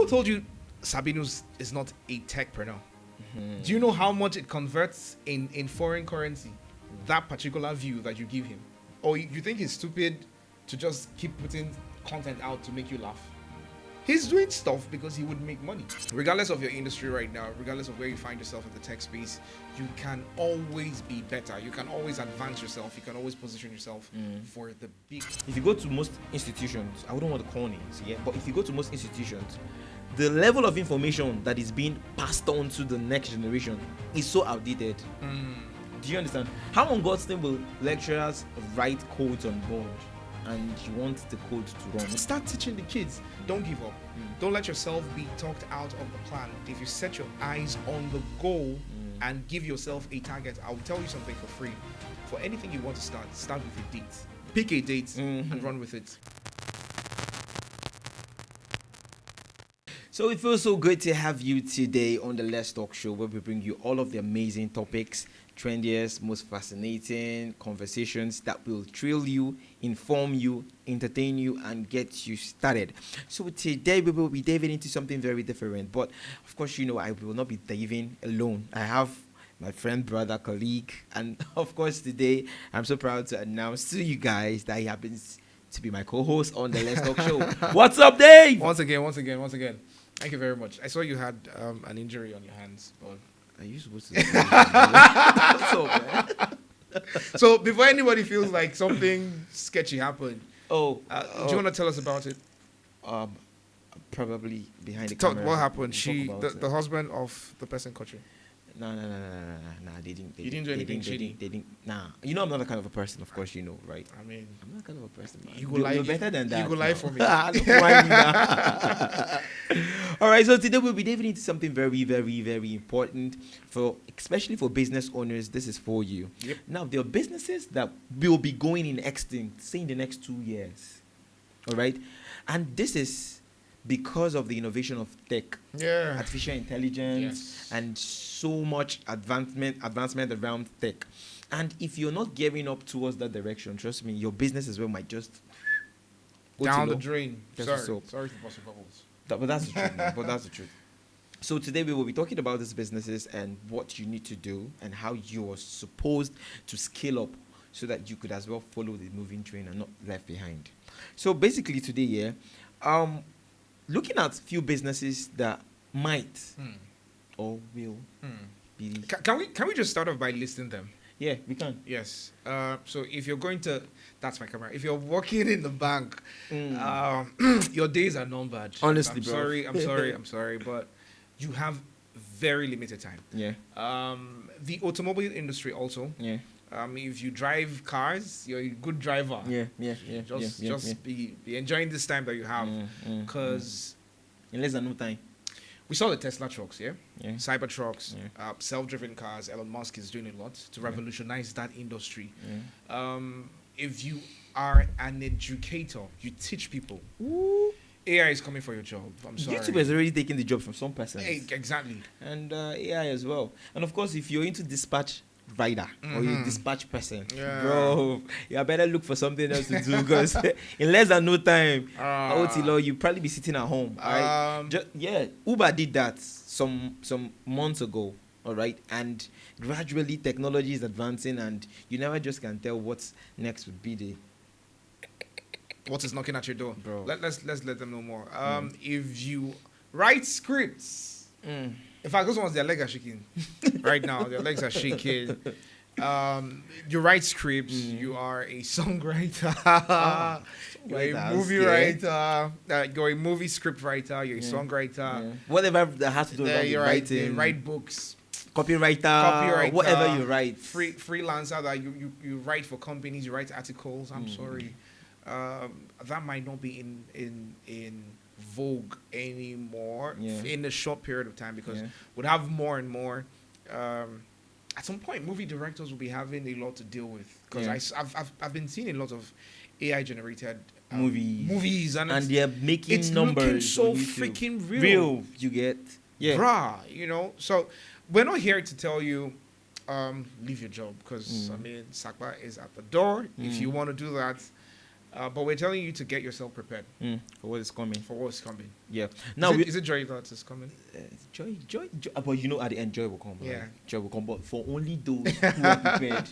told you Sabinus is not a techpreneur? Do you know how much it converts in foreign currency? That particular view that you give him, or you think he's stupid to just keep putting content out to make you laugh? He's doing stuff because he would make money. Regardless of your industry right now, regardless of where you find yourself in the tech space, you can always be better. You can always advance yourself. You can always position yourself for the big. If you go to most institutions, I wouldn't want to call names, yeah, but if you go to most institutions, the level of information that is being passed on to the next generation is so outdated. Do you understand? How on God's name will lecturers write codes on board and you want the code to run? Start teaching the kids. Don't give up. Don't let yourself be talked out of the plan. If you set your eyes on the goal and give yourself a target, I'll tell you something for free. For anything you want to start with a date. Pick a date and run with it. So it feels so good to have you today on the Let's Talk Show, where we bring you all of the amazing topics, trendiest, most fascinating conversations that will thrill you, inform you, entertain you, and get you started. So today we will be diving into something very different. But of course, you know, I will not be diving alone. I have my friend, brother, colleague, and of course today I'm so proud to announce to you guys that he happens to be my co-host on the Let's Talk Show. What's up, Dave? Once again. Thank you very much. I saw you had an injury on your hands, but Are you supposed to? What's up, man? So before anybody feels like something sketchy happened, do you want to tell us about it? Probably behind the Talk, camera. what happened? We'll talk about The husband of the person caught you. No. They didn't. You didn't do anything shady? They didn't. Nah. You know I'm not that kind of a person. Of course, you know, right? I mean, I'm not that kind of a person. Man. You go lie. You're better than that. You go lie for me. Don't mind me now. All right. So today we'll be diving into something very, very, very important especially for business owners. This is for you. Yep. Now there are businesses that will be going in extinct, say in the next 2 years. All right, and this is because of the innovation of tech, artificial intelligence, and so much advancement around tech. And if you're not gearing up towards that direction, trust me, your business as well might just go down too the low. drain. Sorry to bust your bubbles. But that's the truth. Man. But that's the truth. So today we will be talking about these businesses and what you need to do and how you are supposed to scale up so that you could as well follow the moving train and not left behind. So basically today, looking at few businesses that might or will be. Can we just start off by listing them? Yeah, we can. Yes. So if you're going to, that's my camera. If you're working in the bank, your days are numbered. Honestly, I'm sorry, but you have very limited time. Yeah. The automobile industry also. Yeah. If you drive cars, you're a good driver. Just be enjoying this time that you have, because in less than no time. We saw the Tesla trucks, yeah? Cyber trucks, self-driven cars. Elon Musk is doing a lot to revolutionize that industry. If you are an educator, you teach people. Ooh. AI is coming for your job. I'm sorry. YouTube has already taken the job from some person. Exactly. And AI as well. And of course, if you're into dispatch rider or you dispatch person, bro, you better look for something else to do, because in less than no time, you probably be sitting at home. Right? Uber did that some months ago. All right, and gradually technology is advancing, and you never just can tell what's next would be what is knocking at your door, bro. Let's let them know more. If you write scripts. In fact, those ones, their legs are shaking right now. Their legs are shaking. You write scripts. You are a songwriter. You're a movie writer. You're a movie script writer. You're a songwriter. Whatever that has to do with writing. You write books. Copywriter. Whatever you write. Freelancer that you write for companies. You write articles. I'm sorry. That might not be in vogue anymore in a short period of time, because we'll have more and more. At some point, movie directors will be having a lot to deal with, because I've been seeing a lot of AI generated movies and they're making it's numbers looking so freaking real. You get bruh, so we're not here to tell you leave your job, because I mean, Sakba is at the door. If you want to do that, But we're telling you to get yourself prepared For what is coming. for what's coming. Yeah. Now, Is it joy that is coming? joy. But you know, at the end, joy will come. Yeah. Right? Joy will come. But for only those who are prepared.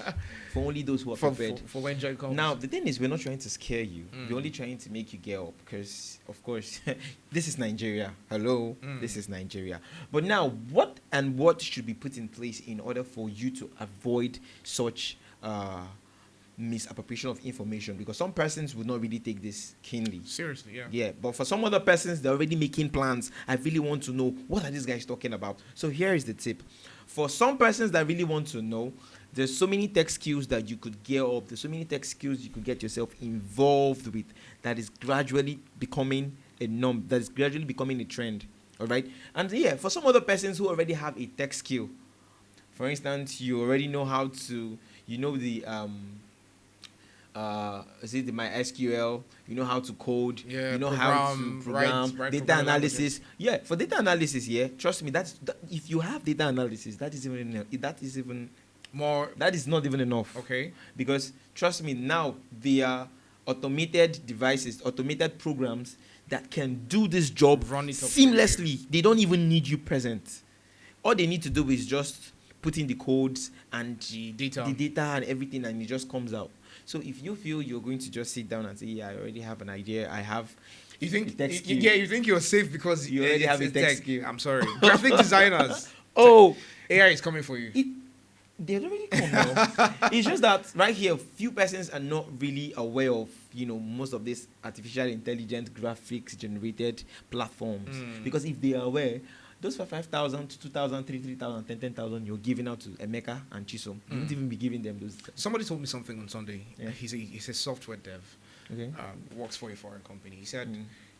For only those who are prepared. For when joy comes. Now, the thing is, we're not trying to scare you. Mm. We're only trying to make you get up because, of course, this is Nigeria. Hello, this is Nigeria. But now, what should be put in place in order for you to avoid such misappropriation of information? Because some persons would not really take this keenly. Seriously, yeah. Yeah, but for some other persons, they're already making plans. I really want to know, what are these guys talking about? So here is the tip. For some persons that really want to know, there's so many tech skills that you could gear up. There's so many tech skills you could get yourself involved with that is gradually becoming a norm, that is gradually becoming a trend. All right? And yeah, for some other persons who already have a tech skill, for instance, you already know how to, you know, the is it the MySQL? You know how to code. Yeah, you know how to program. write Data programming analysis. Yeah, for data analysis, yeah. Trust me, if you have data analysis, that is More. that is not even enough. Okay. Because trust me, now there are automated devices, automated programs that can do this job Run it up seamlessly. They don't even need you present. All they need to do is just put in the codes and The data. and everything, and it just comes out. So if you feel you're going to just sit down and say, yeah, I already have an idea, I have You think tech skill. you think you're safe because You already have a it's tech skill. I'm sorry. Graphic designers. Oh, AI is coming for you. they already come now. It's just that right here, few persons are not really aware of, you know, most of these artificial intelligence graphics generated platforms. Because if they are aware, those for 5,000 to 2,000, 3,000, 10,000 you're giving out to Emeka and Chisom, you won't even be giving them those. Somebody told me something on Sunday. Yeah. He's a software dev. Okay. Works for a foreign company. He said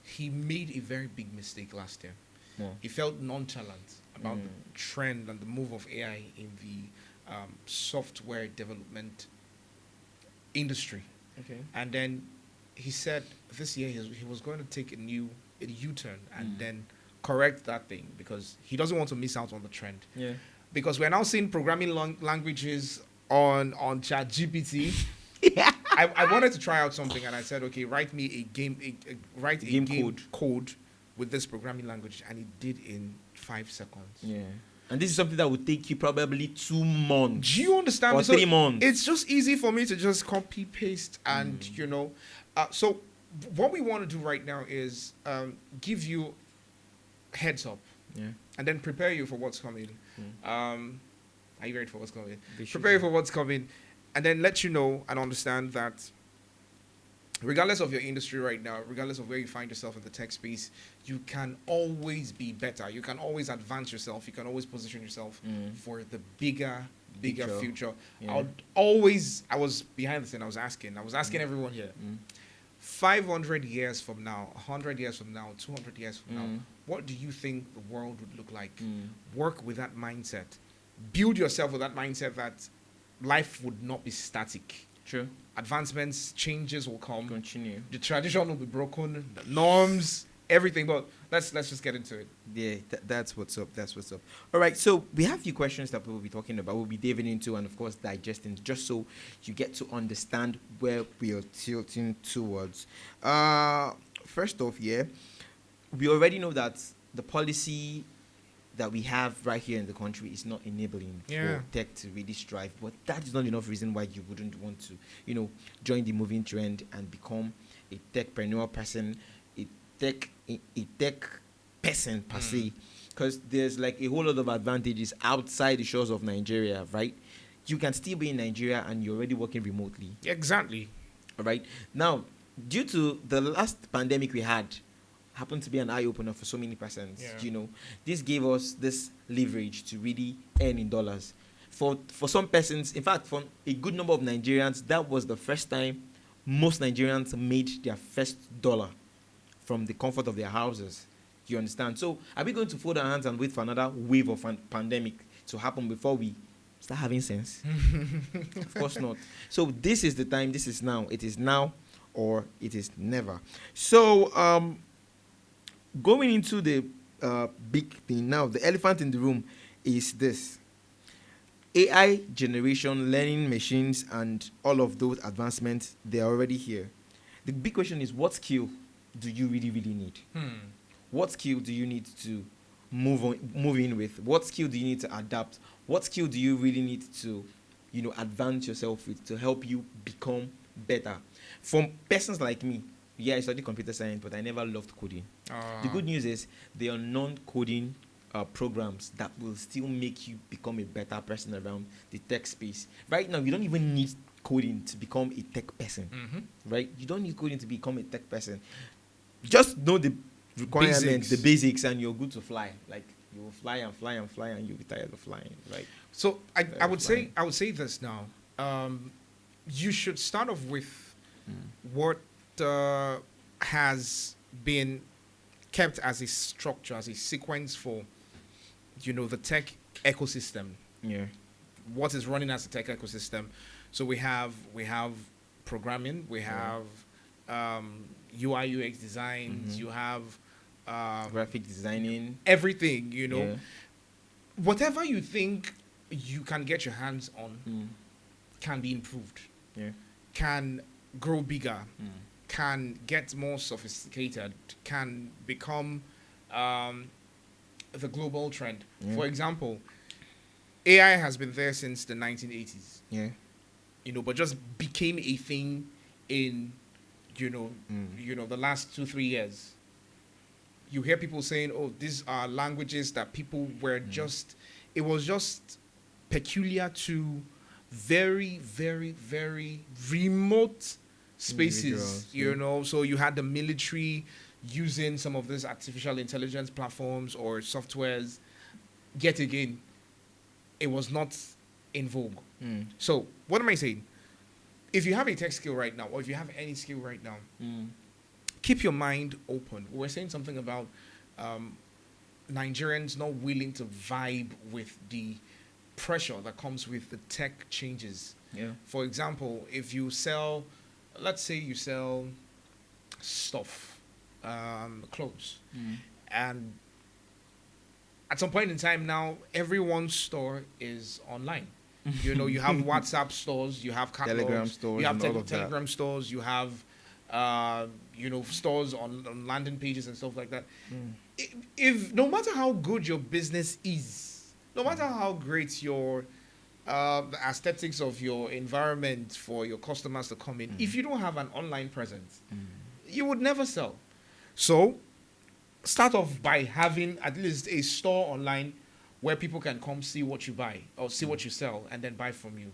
he made a very big mistake last year. Yeah. He felt nonchalant about the trend and the move of AI in the software development industry. Okay. And then he said this year he was going to take a U-turn and then correct that thing because he doesn't want to miss out on the trend. Yeah. Because we're now seeing programming languages on ChatGPT. I wanted to try out something and I said, okay, write me a game code with this programming language, and it did in 5 seconds. Yeah. And this is something that would take you probably 2 months. Do you understand? Or 3 months. It's just easy for me to just copy paste and you know. So what we want to do right now is give you heads up, and then prepare you for what's coming. Are you ready for what's coming? Prepare you for what's coming, and then let you know and understand that regardless of your industry right now, regardless of where you find yourself in the tech space, you can always be better. You can always advance yourself. You can always position yourself for the bigger future. Yeah. I was behind the scene. I was asking everyone here. 500 years from now, 100 years from now, 200 years from now, what do you think the world would look like? Work with that mindset. Build yourself with that mindset that life would not be static. True. Advancements, changes will come. Continue. The tradition will be broken, the norms, everything. But let's just get into it. Yeah, that's what's up. That's what's up. All right, so we have a few questions that we'll be talking about. We'll be diving into and, of course, digesting, just so you get to understand where we are tilting towards. First off, we already know that the policy that we have right here in the country is not enabling for tech to really strive. But that is not enough reason why you wouldn't want to, you know, join the moving trend and become a techpreneur person, a tech person per se. Because there's like a whole lot of advantages outside the shores of Nigeria, right? You can still be in Nigeria and you're already working remotely. Exactly. All right. Now, due to the last pandemic we had, happened to be an eye-opener for so many persons. You know, this gave us this leverage to really earn in dollars. For some persons, in fact, for a good number of Nigerians, that was the first time most Nigerians made their first dollar from the comfort of their houses. You understand? So are we going to fold our hands and wait for another wave of pandemic to happen before we start having sense? Of course not. So this is the time. This is now. It is now or it is never. So going into the big thing now, the elephant in the room is this. AI generation, learning machines, and all of those advancements, they are already here. The big question is, what skill do you really, really need? What skill do you need to move in with? What skill do you need to adapt? What skill do you really need to, advance yourself with to help you become better? From persons like me, I studied computer science, but I never loved coding. The good news is there are non-coding programs that will still make you become a better person around the tech space. Right now, you don't even need coding to become a tech person, right? You don't need coding to become a tech person. Just know the requirements, the basics, and you're good to fly. Like, you will fly and fly and fly, and you'll be tired of flying, right? So I would say this now. You should start off with what has been kept as a structure, as a sequence for, the tech ecosystem. Yeah. What is running as a tech ecosystem? So we have programming, we have UI UX designs, you have graphic designing, everything. Whatever you think you can get your hands on can be improved. Yeah. Can grow bigger. Can get more sophisticated, can become the global trend. Yeah. For example, AI has been there since the 1980s. Yeah. But just became a thing in, the last 2-3 years. You hear people saying, "Oh, these are languages that people were it was just peculiar to very, very, very remote spaces, so you had the military using some of these artificial intelligence platforms or softwares. Yet again, it was not in vogue. So what am I saying? If you have a tech skill right now, or if you have any skill right now, keep your mind open. We're saying something about Nigerians not willing to vibe with the pressure that comes with the tech changes. Yeah. For example, if you let's say you sell stuff, clothes, and at some point in time now, everyone's store is online. You have WhatsApp stores, you have catalogs, Telegram stores, you have and all of Telegram stores, you have, stores on landing pages and stuff like that. If no matter how good your business is, no matter how great your the aesthetics of your environment for your customers to come in, if you don't have an online presence, you would never sell. So start off by having at least a store online where people can come see what you buy or see what you sell and then buy from you.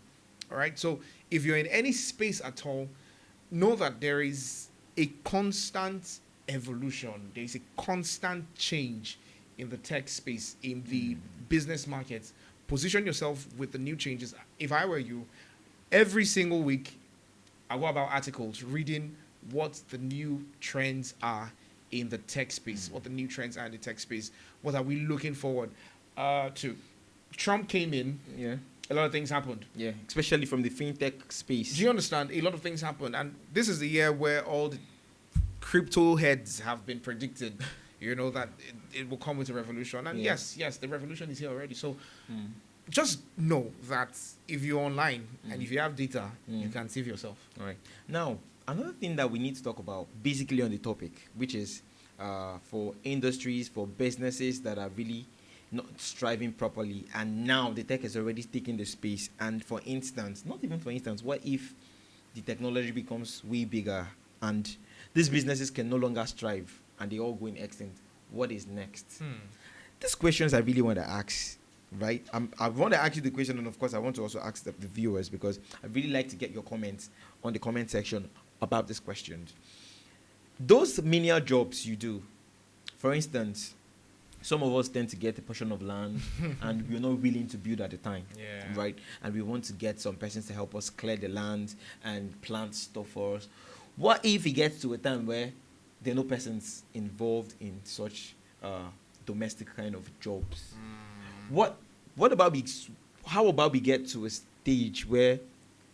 All right. So if you're in any space at all, know that there is a constant evolution. There is a constant change in the tech space, in the business markets. Position yourself with the new changes. If I were you, every single week, I go about articles, reading what the new trends are in the tech space, what the new trends are in the tech space. What are we looking forward to? Trump came in. Yeah. A lot of things happened. Yeah, especially from the fintech space. Do you understand? A lot of things happened. And this is the year where all the crypto heads have been predicted, that it will come with a revolution. And yes, the revolution is here already. So just know that if you're online and if you have data, you can save yourself. All right. Now, another thing that we need to talk about, basically on the topic, which is for industries, for businesses that are really not striving properly, and now the tech is already taking the space. And for instance, not even for instance, what if the technology becomes way bigger and these businesses can no longer strive and they all go in extinct? What is next? These questions I really want to ask, right? I want to ask you the question, and of course I want to also ask the viewers, because I really like to get your comments on the comment section about these questions. Those menial jobs you do, for instance, some of us tend to get a portion of land and we're not willing to build at the time, right? And we want to get some persons to help us clear the land and plant stuff for us. What if it gets to a time where there are no persons involved in such domestic kind of jobs? What about how about we get to a stage where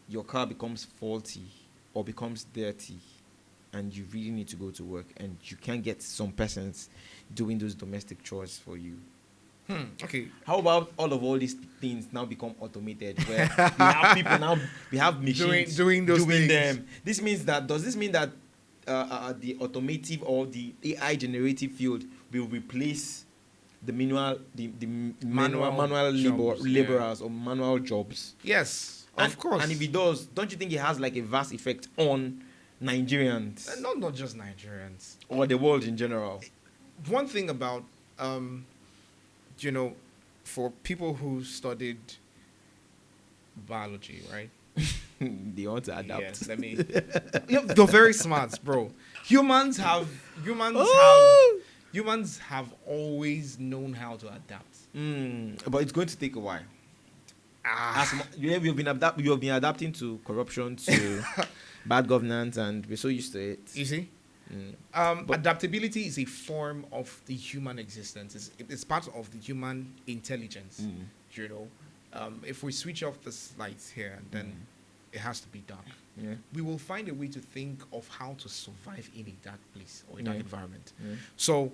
your car becomes faulty or becomes dirty and you really need to go to work and you can't get some persons doing those domestic chores for you? Okay. How about all these things now become automated, where we have people now, we have machines doing those things. them? Does this mean that the automotive or the AI generative field will replace the manual jobs, laborers or manual jobs. Yes, And, of course. And if it does, don't you think it has like a vast effect on Nigerians Not just Nigerians. or the world in general? One thing about, you know, for people who studied biology, right? They want to adapt. Yes, let me. They're very smart, bro. Humans have always known how to adapt. But it's going to take a while. We have been adapting to corruption, to bad governance, and we're so used to it. You see, adaptability is a form of the human existence. It's part of the human intelligence. You know, if we switch off the lights here, then it has to be dark. Yeah. We will find a way to think of how to survive in a dark place or a dark environment. Yeah. So,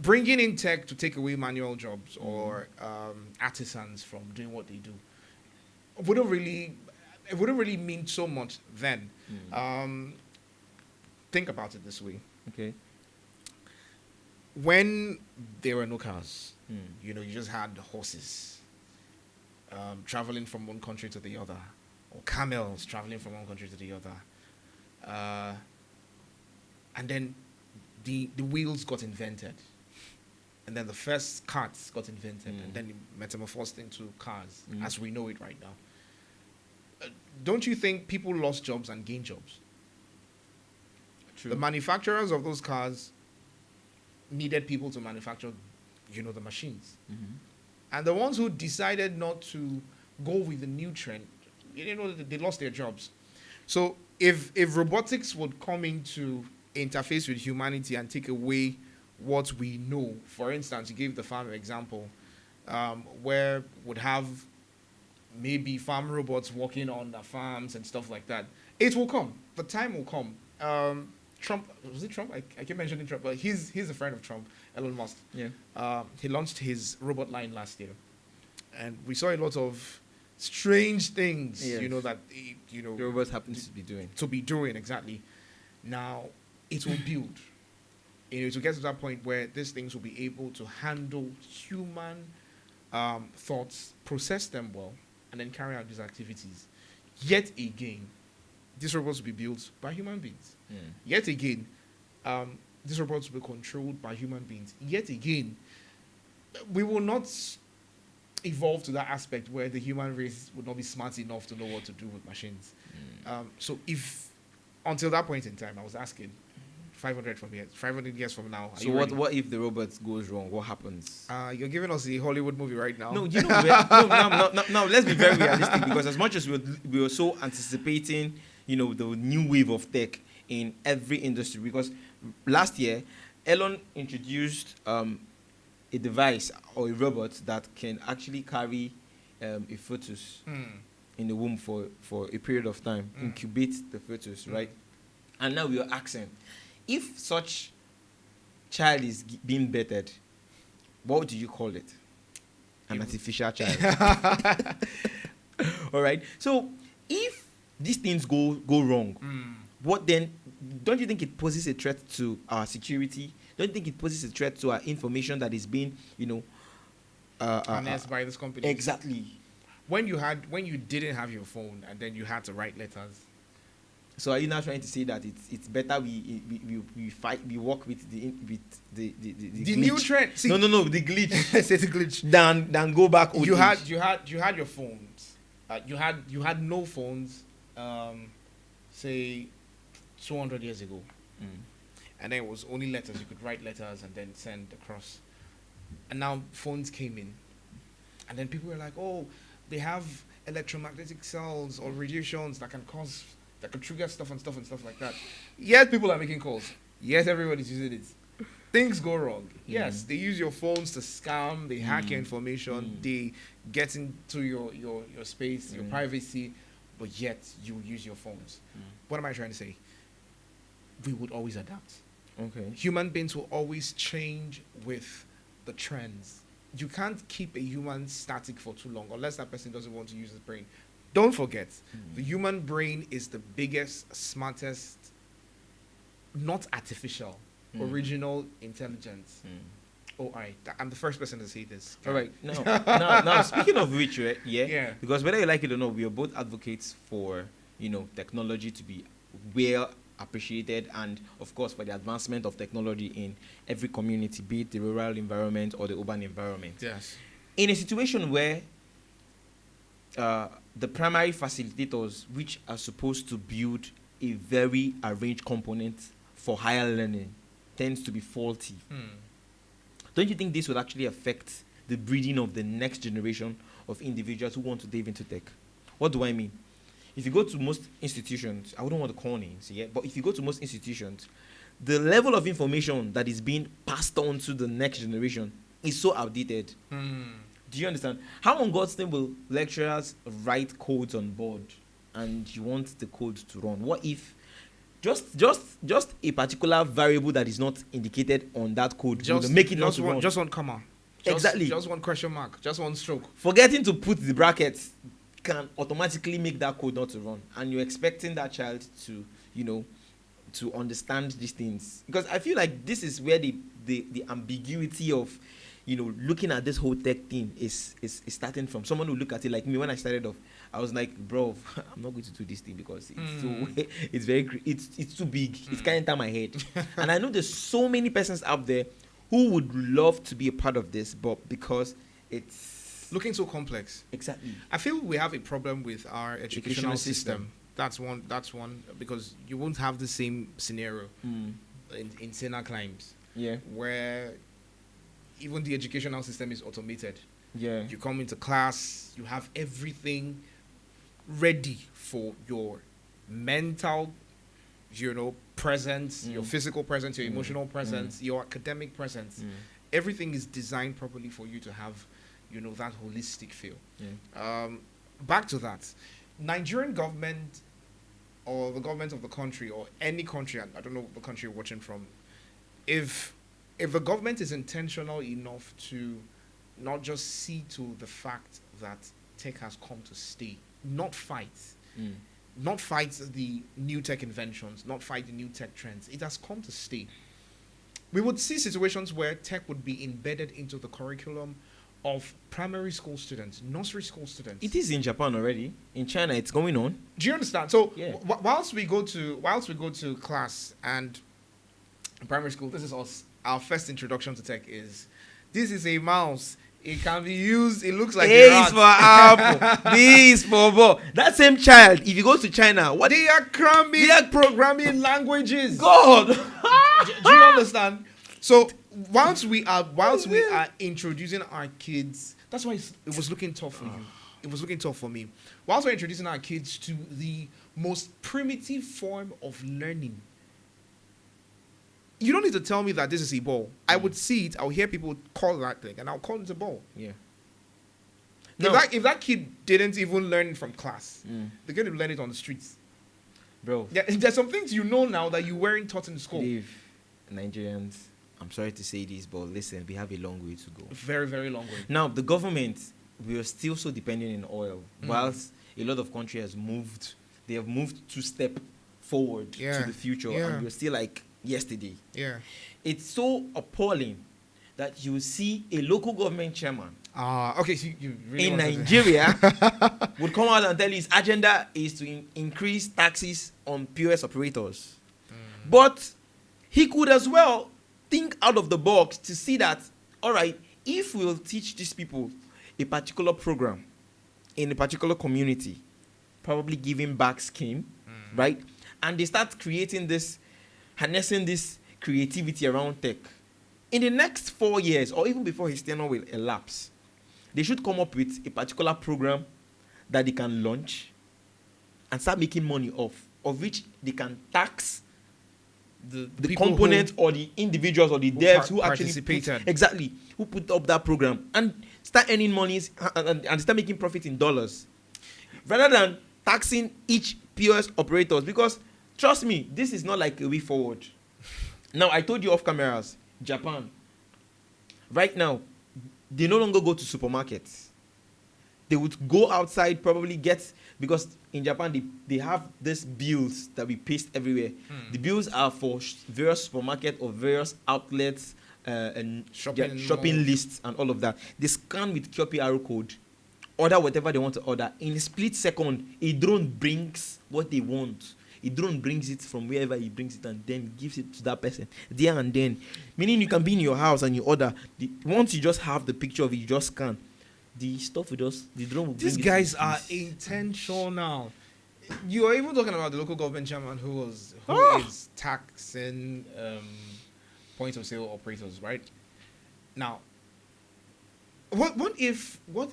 bringing in tech to take away manual jobs or artisans from doing what they do wouldn't really mean so much then. Think about it this way. Okay. When there were no cars, you just had horses traveling from one country to the other, or camels traveling from one country to the other. And then the wheels got invented. And then the first carts got invented, and then it metamorphosed into cars as we know it right now. Don't you think people lost jobs and gained jobs? True. The manufacturers of those cars needed people to manufacture, the machines. And the ones who decided not to go with the new trend, they lost their jobs. So if robotics would come into interface with humanity and take away what we know, for instance, you gave the farm example, where would have maybe farm robots working on the farms and stuff like that. It will come. The time will come. Trump, was it Trump? I keep mentioning Trump, but he's a friend of Trump, Elon Musk. Yeah. He launched his robot line last year, and we saw a lot of strange things. Yes. That the robots happens to be doing. Exactly. Now it will build. To get to that point where these things will be able to handle human thoughts, process them well, and then carry out these activities. Yet again, these robots will be built by human beings. Yet again, these robots will be controlled by human beings. Yet again, we will not evolve to that aspect where the human race would not be smart enough to know what to do with machines. So if, until that point in time, I was asking, 500 years from now. So what if the robot goes wrong? What happens? You're giving us a Hollywood movie right now. No, no, let's be very realistic, because as much as we were so anticipating, the new wave of tech in every industry, because last year, Elon introduced a device or a robot that can actually carry a fetus in the womb for a period of time, incubate the fetus, right? And now we are asking, if such child is being bettered, what do you call it? An artificial child. All right. So if these things go wrong, what then? Don't you think it poses a threat to our security? Don't you think it poses a threat to our information that is being, harnessed by this company? Exactly. When you didn't have your phone and then you had to write letters. So are you now trying to say that it's better we work with the new trend? See, no, the glitch. Say the glitch. Than go back. You had your phones. You had no phones. Say 200 years ago, and then it was only letters. You could write letters and then send across. And now phones came in, and then people were like, "Oh, they have electromagnetic cells or radiations that could trigger stuff like that." Yes, people are making calls. Yes, everybody's using it. Things go wrong. Yes, they use your phones to scam. They hack your information. They get into your space, your privacy, but yet you use your phones. What am I trying to say? We would always adapt. Okay. Human beings will always change with the trends. You can't keep a human static for too long unless that person doesn't want to use his brain. Don't forget, the human brain is the biggest, smartest, not artificial, original intelligence. Oh, all right. I'm the first person to say this. All right. Now, speaking of which, right, Yeah. because whether you like it or not, we are both advocates for, technology to be well appreciated, and of course for the advancement of technology in every community, be it the rural environment or the urban environment. Yes. In a situation where the primary facilitators, which are supposed to build a very arranged component for higher learning, tends to be faulty, don't you think this will actually affect the breeding of the next generation of individuals who want to dive into tech? What do I mean? If you go to most institutions, I wouldn't want to call names, but if you go to most institutions, the level of information that is being passed on to the next generation is so outdated. Do you understand? How on God's name will lecturers write codes on board and you want the code to run? What if just a particular variable that is not indicated on that code will make it not to run? Just one comma. Exactly. Just one question mark. Just one stroke. Forgetting to put the brackets can automatically make that code not to run, and you're expecting that child to, to understand these things. Because I feel like this is where the ambiguity of, looking at this whole tech thing is starting from. Someone who look at it like me when I started off, I was like, bro, I'm not going to do this thing because it's too big. It can't enter my head. And I know there's so many persons out there who would love to be a part of this, but because it's looking so complex. Exactly. I feel we have a problem with our educational system. That's one because you won't have the same scenario in Sena climes. Yeah. Where even the educational system is automated. Yeah. You come into class, you have everything ready for your mental, presence, your physical presence, your emotional presence, your academic presence. Everything is designed properly for you to have, that holistic feel. Yeah. Back to that. Nigerian government or the government of the country or any country, I don't know the country you're watching from, if the government is intentional enough to not just see to the fact that tech has come to stay, not fight the new tech inventions, not fight the new tech trends. It has come to stay. We would see situations where tech would be embedded into the curriculum of primary school students, nursery school students. It is in Japan already. In China, it's going on. Do you understand? So yeah. whilst we go to class and primary school, this is us. Our first introduction to tech is, this is a mouse. It can be used. It looks like A a rat. is for apple. B is for ball. That same child, if you go to China, what They are cramming programming languages. God. Do you understand? So whilst we are introducing our kids, that's why it was looking tough for you. It was looking tough for me. Whilst we're introducing our kids to the most primitive form of learning, you don't need to tell me that this is a ball. I would see it. I'll hear people call that thing, and I'll call it a ball. Yeah. If that kid didn't even learn it from class, they're going to learn it on the streets. Bro. Yeah, there's some things now that you weren't taught in school. Dave, Nigerians, I'm sorry to say this, but listen, we have a long way to go. Very, very long way. Now, the government, we are still so dependent on oil. Whilst a lot of countries they have moved 2 steps forward to the future, and we're still like yesterday. Yeah. It's so appalling that you see a local government chairman Okay, so you really in Nigeria would come out and tell you his agenda is to increase taxes on POS operators. But he could as well think out of the box to see that, all right, if we'll teach these people a particular program in a particular community, probably giving back scheme, right? And they start harnessing this creativity around tech. In the next 4 years, or even before his tenure will elapse, they should come up with a particular program that they can launch and start making money off, of which they can tax the components or the individuals or the devs who actually participated. Who put up that program and start earning monies and start making profit in dollars, rather than taxing each POS operators. Because trust me, this is not like a way forward. Now, I told you off cameras, Japan, right now, they no longer go to supermarkets. They would go outside, probably get, because in Japan they have these bills that we paste everywhere. The bills are for various supermarket or various outlets and Shopping shopping malls. lists and all of that. They scan with QR code, order whatever they want to order. In a split second, a drone brings what they want. A drone brings it from wherever he brings it and then gives it to that person there and then. Meaning you can be in your house and you order. Once you just have the picture of it, you just scan. The stuff will just, the drone will These bring it guys to the are place. intentional. You are even talking about the local government chairman who is taxing point of sale operators, right? Now, what if what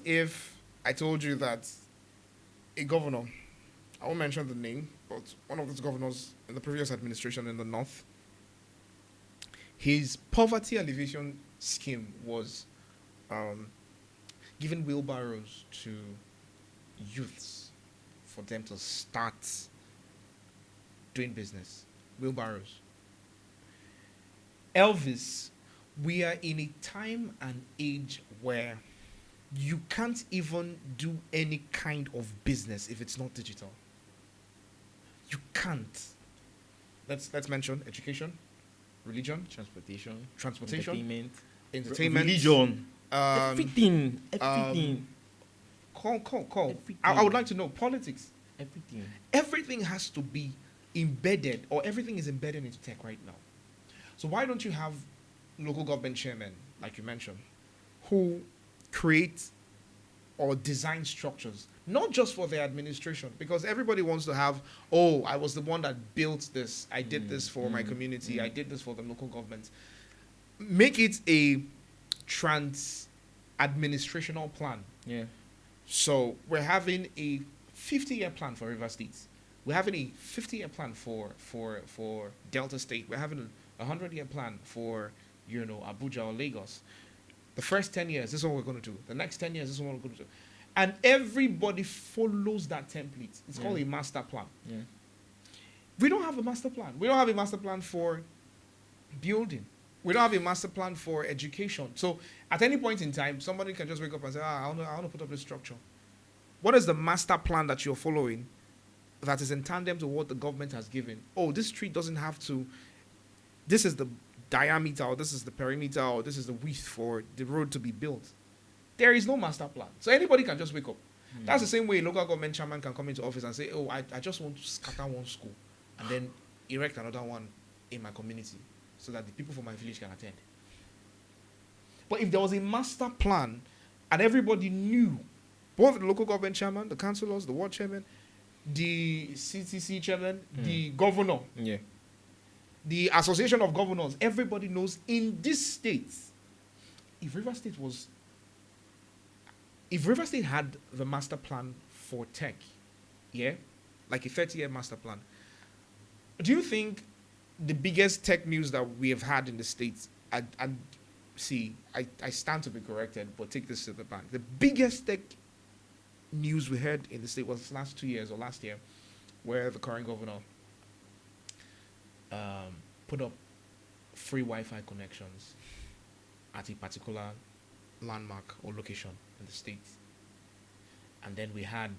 if I told you that a governor, I won't mention the name, but one of those governors in the previous administration in the north, his poverty alleviation scheme was giving wheelbarrows to youths for them to start doing business. Wheelbarrows. Elvis, we are in a time and age where you can't even do any kind of business if it's not digital. You can't. Let's mention education, religion, Transportation, entertainment, religion, um, everything. Call. Everything. I would like to know politics. Everything. Everything has to be embedded, or everything is embedded into tech right now. So why don't you have local government chairmen, like you mentioned, who create or design structures, not just for their administration, because everybody wants to have, oh, I was the one that built this, I did this for my community, I did this for the local government. Make it a administrational plan. Yeah. So we're having a 50-year plan for River State. We're having a 50-year plan for Delta State. We're having a 100-year plan for, Abuja or Lagos. The first 10 years, this is what we're going to do. The next 10 years, this is what we're going to do. And everybody follows that template. It's called a master plan. Yeah. We don't have a master plan. We don't have a master plan for building. We don't have a master plan for education. So at any point in time, somebody can just wake up and say, I want to put up this structure. What is the master plan that you're following that is in tandem to what the government has given? Oh, this street doesn't have to, this is the diameter, or this is the perimeter, or this is the width for the road to be built. There is no master plan. So anybody can just wake up. That's the same way a local government chairman can come into office and say, oh, I just want to scatter one school and then erect another one in my community so that the people from my village can attend. But if there was a master plan and everybody knew, both the local government chairman, the councillors, the ward chairman, the CTC chairman, the governor, the association of governors, everybody knows in this state, if River State had the master plan for tech, like a 30-year master plan, do you think the biggest tech news that we have had in the States, I stand to be corrected, but take this to the bank. The biggest tech news we heard in the state was last 2 years or last year, where the current governor put up free Wi-Fi connections at a particular landmark or location in the state. And then we had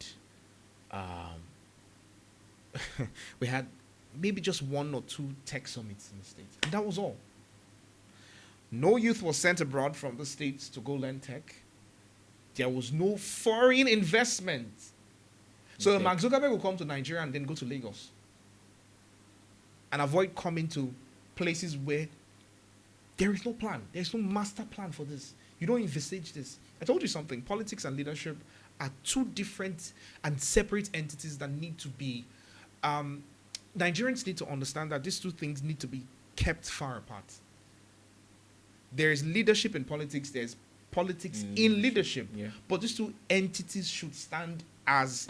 maybe just 1 or 2 tech summits in the state. And that was all. No youth was sent abroad from the states to go learn tech. There was no foreign investment. So Mark Zuckerberg will come to Nigeria and then go to Lagos and avoid coming to places where there is no plan. There's no master plan for this. You don't envisage this. I told you something. Politics and leadership are 2 different and separate entities that need to be... Nigerians need to understand that these 2 things need to be kept far apart. There is leadership in politics. There's politics in leadership. Yeah. But these 2 entities should stand as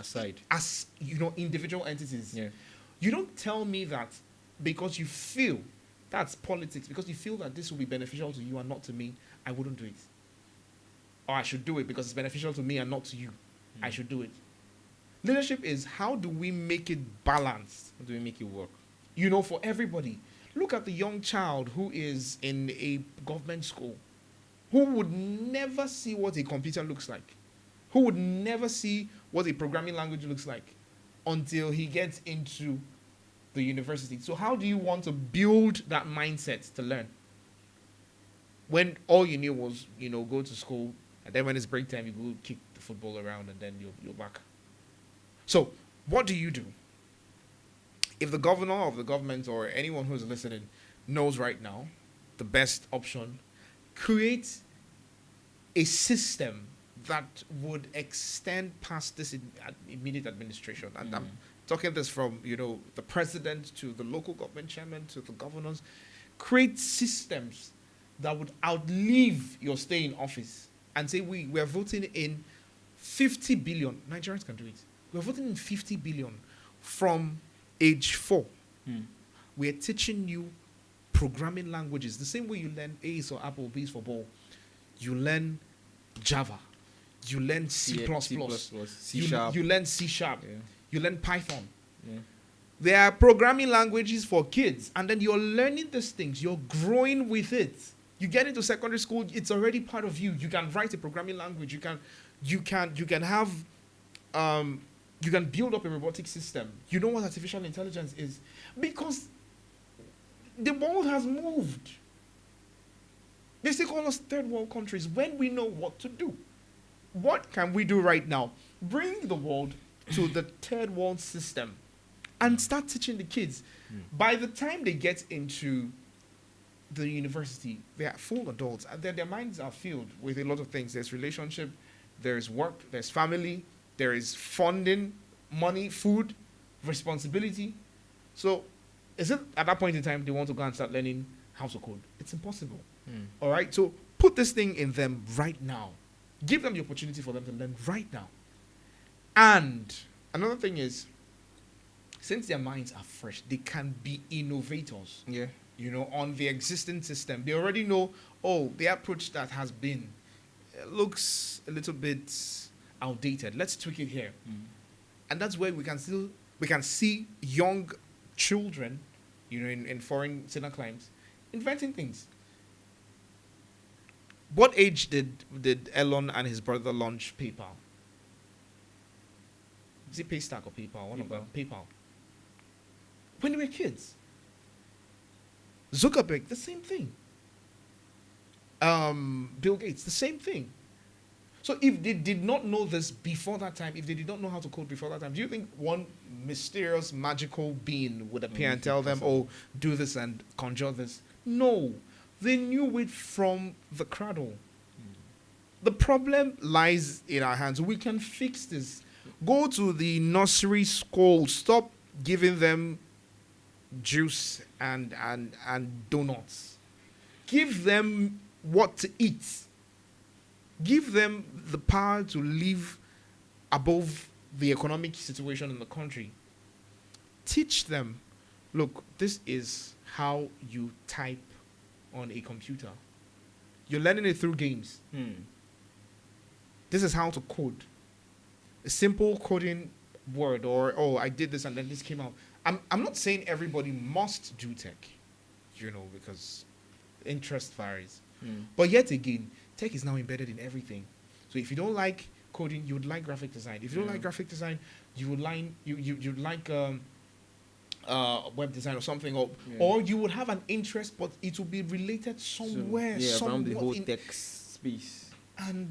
individual entities. Yeah. You don't tell me that because you feel that's politics, because you feel that this will be beneficial to you and not to me, I wouldn't do it. Or I should do it because it's beneficial to me and not to you. I should do it. Leadership is, how do we make it balanced? How do we make it work? For everybody. Look at the young child who is in a government school. who would never see what a computer looks like, who would never see what a programming language looks like until he gets into the university. So how do you want to build that mindset to learn when all you knew was, go to school, and then when it's break time, you go kick the football around, and then you're back. So what do you do? If the governor of the government or anyone who's listening knows right now, the best option, create a system that would extend past this immediate administration. And I'm talking this from, the president to the local government chairman to the governors. Create systems that would outlive your stay in office and say, we are voting in 50 billion. Nigerians can do it. We're voting in 50 billion from age 4. We are teaching you programming languages. The same way you learn A is for apple, B is for ball. You learn Java. You learn C++. C Sharp. You learn C Sharp. Yeah. You learn Python. Yeah. There are programming languages for kids, and then you're learning these things. You're growing with it. You get into secondary school, it's already part of you. You can write a programming language. You can have you can build up a robotic system. You know what artificial intelligence is, because the world has moved. They still call us third world countries when we know what to do. What can we do right now? Bring the world to the third world system and start teaching the kids. By the time they get into the university, they are full adults, and then their minds are filled with a lot of things. There's relationship, there's work, there's family, there is funding, money, food, responsibility. So is it at that point in time they want to go and start learning how to code? It's impossible. All right? So put this thing in them right now. Give them the opportunity for them to learn right now. And another thing is, since their minds are fresh, they can be innovators. Yeah. On the existing system. They already know, the approach that has been looks a little bit outdated. Let's tweak it here. And that's where we can see young children, in foreign climes, inventing things. What age did Elon and his brother launch PayPal? Is it Paystack or PayPal? One of them. PayPal. When they were kids. Zuckerberg, the same thing. Bill Gates, the same thing. So if they did not know this before that time, if they did not know how to code before that time, do you think one mysterious, magical being would appear and tell them, do this and conjure this? No. They knew it from the cradle. The problem lies in our hands. We can fix this. Go to the nursery school. Stop giving them juice and donuts. Give them what to eat. Give them the power to live above the economic situation in the country. Teach them, look, this is how you type on a computer. You're learning it through games. This is how to code. A simple coding word, or I did this and then this came out. I'm not saying everybody must do tech, because interest varies. But yet again, tech is now embedded in everything. So if you don't like coding, you would like graphic design. If you don't like graphic design, you would like you'd like web design or something, or you would have an interest, but it will be related somewhere, around the whole tech space. And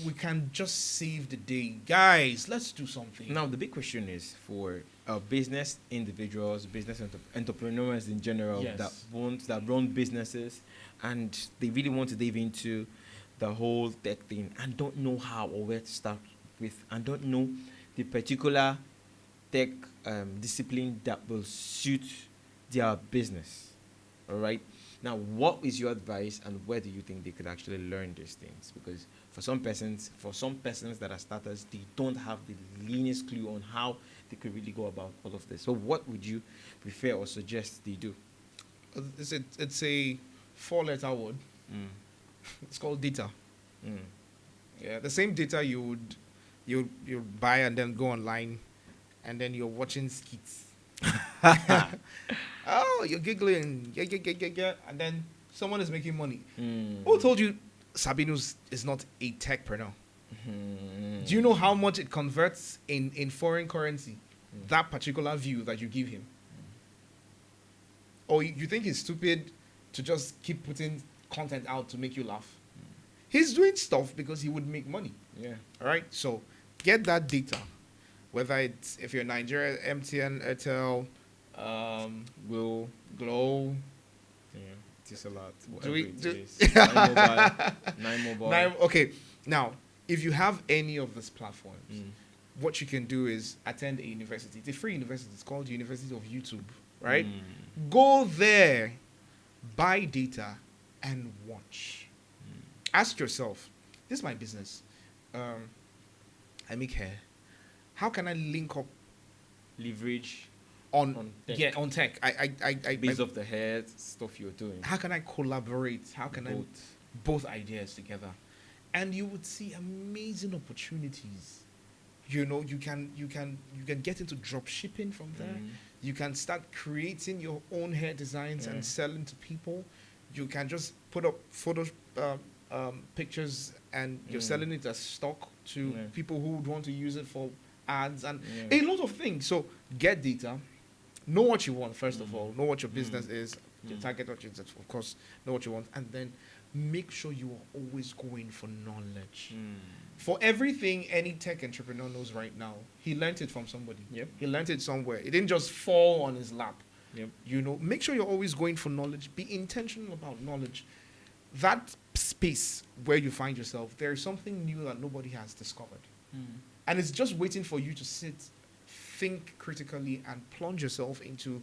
we can just save the day, guys. Let's do something. Now the big question is for business individuals, business entrepreneurs in general, that run businesses, and they really want to dive into the whole tech thing and don't know how or where to start with, and don't know the particular tech discipline that will suit their business. All right. Now, what is your advice, and where do you think they could actually learn these things? Because for some persons that are starters, they don't have the least clue on how they could really go about all of this. So what would you prefer or suggest they do? It's a 4-letter word. It's called data. Yeah, the same data you buy and then go online, and then you're watching skits. Oh, you're giggling, yeah, and then someone is making money. Who told you Sabinus is not a techpreneur. Mhm. Do you know how much it converts in foreign currency? That particular view that you give him. Or you think he's stupid to just keep putting content out to make you laugh. He's doing stuff because he would make money. Yeah. All right? So get that data. Whether it's, if you're Nigeria, MTN, Airtel, Will. Glow. Yeah. It's a lot. Do we- Whatever do- it is. Nine mobile. Nine mobile. Okay. Now, if you have any of these platforms, Mm. what you can do is attend a university. It's a free university. It's called University of YouTube, right? Mm. Go there, buy data, and watch. Ask yourself, this is my business. I make hair. How can I link up Leverage on tech. yeah, on tech? I Base of the head stuff you're doing. how can I collaborate? How can I Both. both ideas together? And you would see amazing opportunities. You know, you can get into drop shipping from there. Mm. You can start creating your own hair designs Yeah. and selling to people. You can just put up photos, pictures, and you're selling it as stock to Yeah. people who would want to use it for ads and Yeah. a lot of things. So get data, know what you want first of all, know what your business is, your target audience, of course, know what you want, and then make sure you are always going for knowledge. Mm. For everything any tech entrepreneur knows right now, he learned it from somebody. Yep. He learned it somewhere. It didn't just fall on his lap. Yep. You know, make sure you're always going for knowledge. Be intentional about knowledge. That space where you find yourself, there is something new that nobody has discovered. And it's just waiting for you to sit, think critically, and plunge yourself into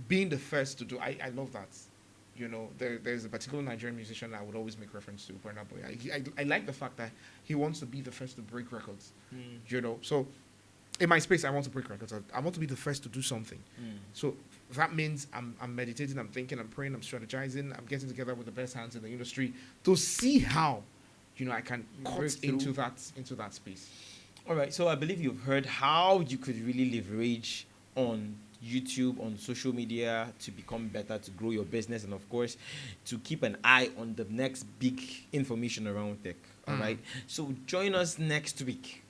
being the first to do. I love that. You know, there's a particular Nigerian musician I would always make reference to, Burna Boy. I like the fact that he wants to be the first to break records. You know, so in my space, I want to break records. I want to be the first to do something. So that means I'm meditating, I'm thinking, I'm praying, I'm strategizing, I'm getting together with the best hands in the industry to see how, you know, I can cut Break through. into that space. All right, so I believe you've heard how you could really leverage on YouTube, on social media to become better, to grow your business, and of course, to keep an eye on the next big information around tech. All right, so join us next week.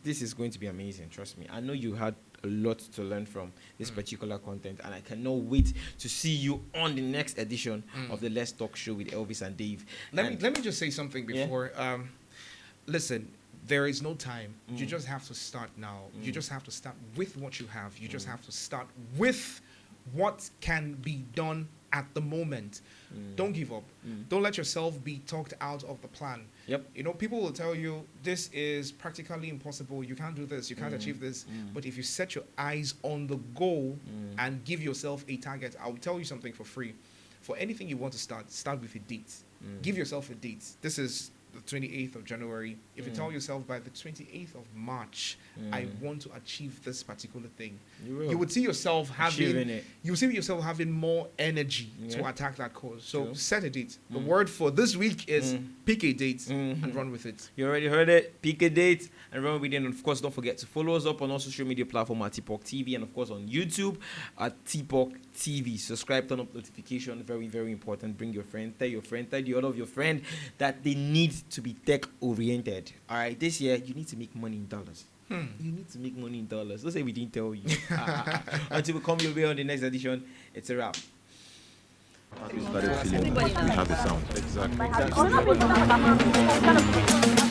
This is going to be amazing, trust me. I know you had a lot to learn from this particular content, and I cannot wait to see you on the next edition of the Let's Talk Show with Elvis and Dave. Let me just say something before. Listen, there is no time. You just have to start now. You just have to start with what you have. You just have to start with what can be done at the moment. Don't give up. Don't let yourself be talked out of the plan. Yep. You know, people will tell you this is practically impossible. You can't do this. You can't achieve this. But if you set your eyes on the goal and give yourself a target, I'll tell you something for free. For anything you want to start with a date. Give yourself a date. This is the 28th of January. If you tell yourself by the 28th of March, I want to achieve this particular thing, you would see yourself Achieving having it. you see yourself having more energy to Yeah. attack that cause. So True. set a date. The word for this week is pick a date Mhm. and run with it. You already heard it. Pick a date and run with it. And of course, don't forget to follow us up on our social media platform at TPOC TV, and of course on YouTube at TPOC TV. Subscribe, turn up notification. Very, very important. Bring your friend, tell the other of your friend that they need to be tech oriented. All right, this year you need to make money in dollars. You need to make money in dollars. Don't say we didn't tell you. Until we come your way on the next edition, it's a wrap. Started feeling we have a sound. Exactly. Exactly.